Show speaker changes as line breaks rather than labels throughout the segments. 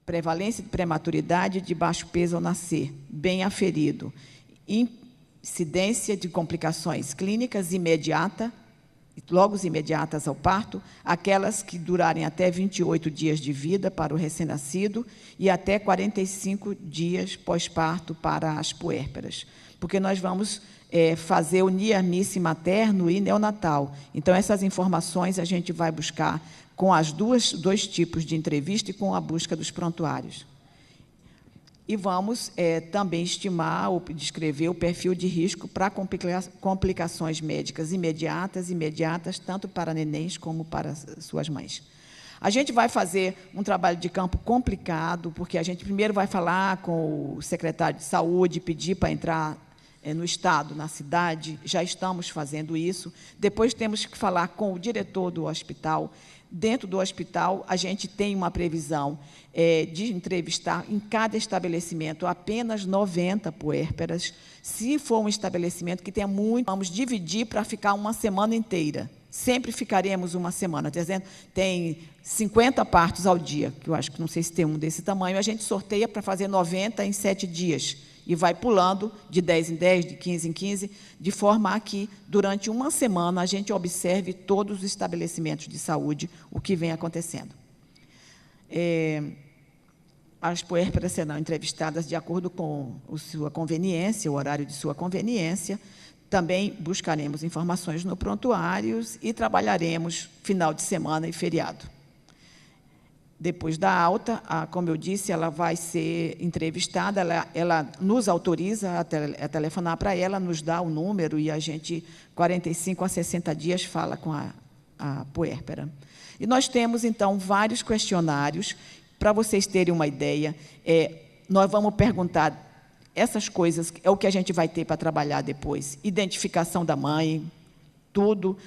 prevalência de prematuridade de baixo peso ao nascer, bem aferido, incidência de complicações clínicas logo imediatas ao parto, aquelas que durarem até 28 dias de vida para o recém-nascido e até 45 dias pós-parto para as puérperas, porque nós vamos fazer o NIA-MIS materno e neonatal. Então, essas informações a gente vai buscar com as dois tipos de entrevista e com a busca dos prontuários. E vamos também estimar ou descrever o perfil de risco para complicações médicas imediatas, tanto para nenéns como para suas mães. A gente vai fazer um trabalho de campo complicado, porque a gente primeiro vai falar com o secretário de saúde, pedir para entrar no estado, na cidade, já estamos fazendo isso. Depois temos que falar com o diretor do hospital. Dentro do hospital, a gente tem uma previsão de entrevistar em cada estabelecimento apenas 90 puérperas. Se for um estabelecimento que tenha muito, vamos dividir para ficar uma semana inteira. Sempre ficaremos uma semana. Dizendo, tem 50 partos ao dia, que eu acho que não sei se tem um desse tamanho, a gente sorteia para fazer 90 em 7 dias. E vai pulando de 10 em 10, de 15 em 15, de forma a que, durante uma semana, a gente observe todos os estabelecimentos de saúde, o que vem acontecendo. As puérperas serão entrevistadas de acordo com a sua conveniência, o horário de sua conveniência. Também buscaremos informações no prontuários e trabalharemos final de semana e feriado. Depois da alta, como eu disse, ela vai ser entrevistada, ela nos autoriza a telefonar para ela, nos dá o número e a gente, 45 a 60 dias, fala com a puérpera. E nós temos, então, vários questionários, para vocês terem uma ideia. Nós vamos perguntar essas coisas, é o que a gente vai ter para trabalhar depois. Identificação da mãe, tudo.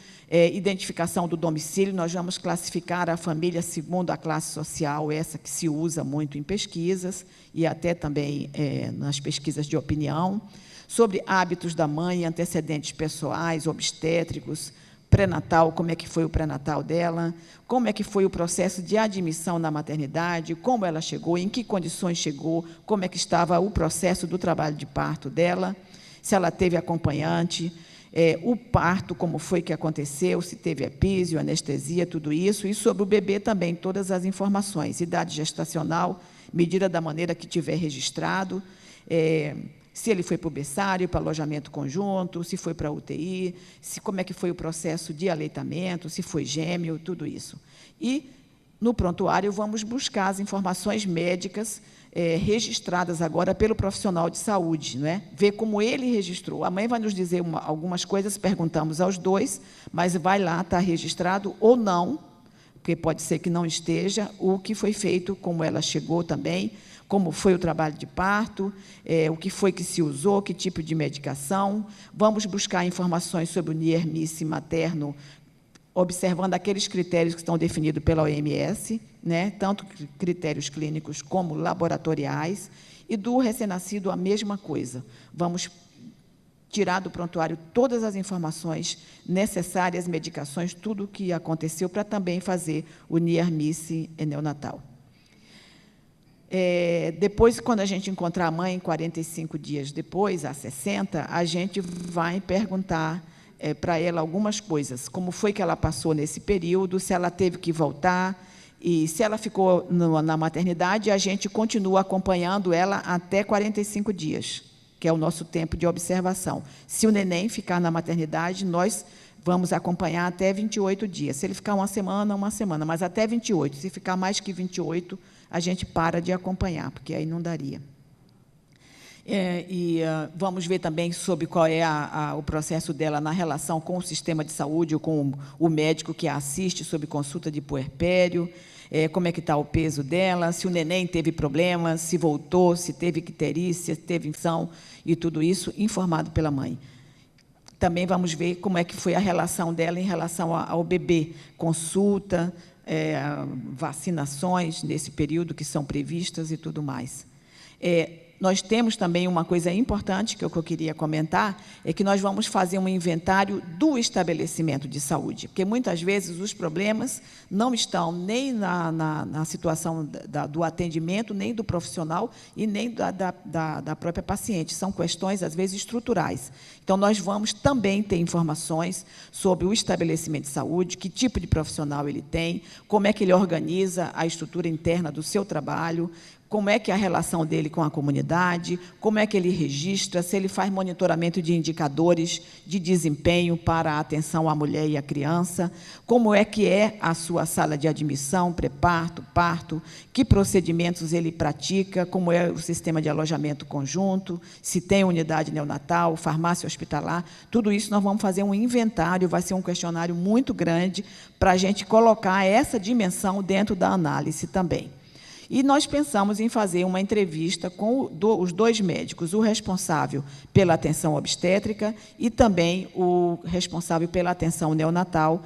Identificação do domicílio, nós vamos classificar a família segundo a classe social, essa que se usa muito em pesquisas, e até também nas pesquisas de opinião, sobre hábitos da mãe, antecedentes pessoais, obstétricos, pré-natal, como é que foi o pré-natal dela, como é que foi o processo de admissão na maternidade, como ela chegou, em que condições chegou, como é que estava o processo do trabalho de parto dela, se ela teve acompanhante, o parto, como foi que aconteceu, se teve epísio, anestesia, tudo isso, e sobre o bebê também, todas as informações, idade gestacional, medida da maneira que tiver registrado, se ele foi para o berçário, para alojamento conjunto, se foi para a UTI, como é que foi o processo de aleitamento, se foi gêmeo, tudo isso. E, no prontuário, vamos buscar as informações médicas registradas agora pelo profissional de saúde, né? Ver como ele registrou. A mãe vai nos dizer algumas coisas, perguntamos aos dois, mas vai lá, está registrado ou não, porque pode ser que não esteja, o que foi feito, como ela chegou também, como foi o trabalho de parto, o que foi que se usou, que tipo de medicação. Vamos buscar informações sobre o NIR-MIS materno, observando aqueles critérios que estão definidos pela OMS, né, tanto critérios clínicos como laboratoriais, e do recém-nascido a mesma coisa. Vamos tirar do prontuário todas as informações necessárias, medicações, tudo o que aconteceu, para também fazer o NIR-MIS neonatal. Depois, quando a gente encontrar a mãe, 45 dias depois, a 60, a gente vai perguntar para ela algumas coisas, como foi que ela passou nesse período, se ela teve que voltar, e se ela ficou na maternidade, a gente continua acompanhando ela até 45 dias, que é o nosso tempo de observação. Se o neném ficar na maternidade, nós vamos acompanhar até 28 dias. Se ele ficar uma semana, mas até 28. Se ficar mais que 28, a gente para de acompanhar, porque aí não daria. Vamos ver também sobre qual é o processo dela na relação com o sistema de saúde, ou com o médico que a assiste, sobre consulta de puerpério, como é que está o peso dela, se o neném teve problemas, se voltou, se teve icterícia, se teve infecção, e tudo isso informado pela mãe. Também vamos ver como é que foi a relação dela em relação ao bebê, consulta, vacinações nesse período que são previstas e tudo mais. nós temos também uma coisa importante que eu queria comentar, é que nós vamos fazer um inventário do estabelecimento de saúde, porque muitas vezes os problemas não estão nem na situação do atendimento, nem do profissional e nem da própria paciente, são questões, às vezes, estruturais. Então, nós vamos também ter informações sobre o estabelecimento de saúde, que tipo de profissional ele tem, como é que ele organiza a estrutura interna do seu trabalho, como é que é a relação dele com a comunidade, como é que ele registra, se ele faz monitoramento de indicadores de desempenho para a atenção à mulher e à criança, como é que é a sua sala de admissão, pré-parto, parto, que procedimentos ele pratica, como é o sistema de alojamento conjunto, se tem unidade neonatal, farmácia hospitalar, tudo isso nós vamos fazer um inventário, vai ser um questionário muito grande para a gente colocar essa dimensão dentro da análise também. E nós pensamos em fazer uma entrevista com os dois médicos, o responsável pela atenção obstétrica e também o responsável pela atenção neonatal,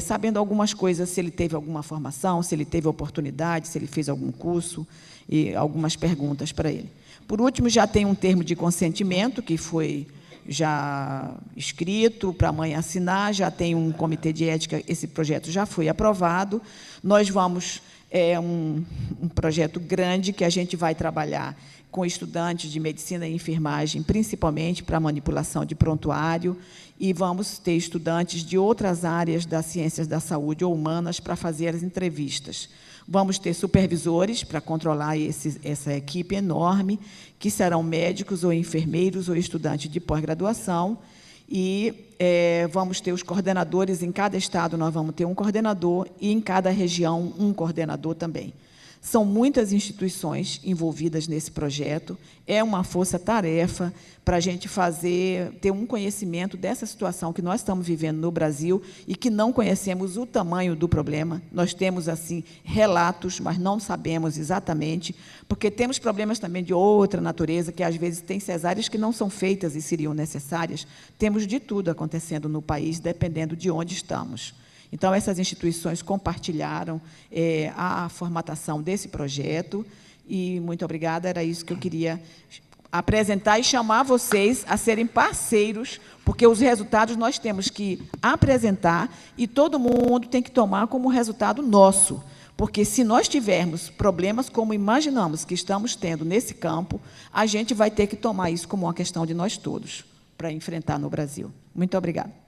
sabendo algumas coisas, se ele teve alguma formação, se ele teve oportunidade, se ele fez algum curso, e algumas perguntas para ele. Por último, já tem um termo de consentimento que foi já escrito para a mãe assinar, já tem um comitê de ética, esse projeto já foi aprovado. Nós vamos... É um projeto grande que a gente vai trabalhar com estudantes de medicina e enfermagem, principalmente para manipulação de prontuário, e vamos ter estudantes de outras áreas das ciências da saúde ou humanas para fazer as entrevistas. Vamos ter supervisores para controlar essa equipe enorme, que serão médicos ou enfermeiros ou estudantes de pós-graduação, e vamos ter os coordenadores, em cada estado nós vamos ter um coordenador e em cada região um coordenador também. São muitas instituições envolvidas nesse projeto, é uma força-tarefa para a gente ter um conhecimento dessa situação que nós estamos vivendo no Brasil e que não conhecemos o tamanho do problema. Nós temos, assim, relatos, mas não sabemos exatamente, porque temos problemas também de outra natureza, que às vezes tem cesáreas que não são feitas e seriam necessárias. Temos de tudo acontecendo no país, dependendo de onde estamos. Então, essas instituições compartilharam a formatação desse projeto e, muito obrigada, era isso que eu queria apresentar e chamar vocês a serem parceiros, porque os resultados nós temos que apresentar e todo mundo tem que tomar como resultado nosso, porque se nós tivermos problemas como imaginamos que estamos tendo nesse campo, a gente vai ter que tomar isso como uma questão de nós todos para enfrentar no Brasil. Muito obrigada.